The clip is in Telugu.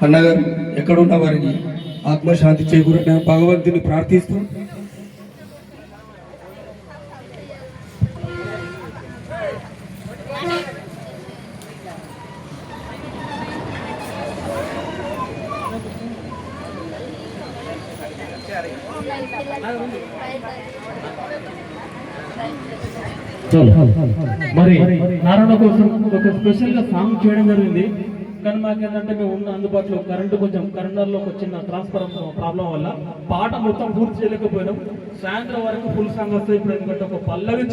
అన్నగారు ఎక్కడున్న వారికి ఆత్మశాంతి చేకూరిన భగవంతుని ప్రార్థిస్తూ మరి నారాయణ కోసం ఒక స్పెషల్ గా సాంగ్ చేయడం జరిగింది. కానీ మాకేంటంటే మేము ఉన్న అందుబాటులో కరెంట్ లో ఒక చిన్న ట్రాన్స్ఫర్ ప్రాబ్లం వల్ల పాట మొత్తం పూర్తి చేయలేకపోయినాం. సాయంత్రం వరకు ఫుల్ సాంగ్ వస్తుంది. ఇప్పుడు ఎందుకంటే ఒక పల్లవి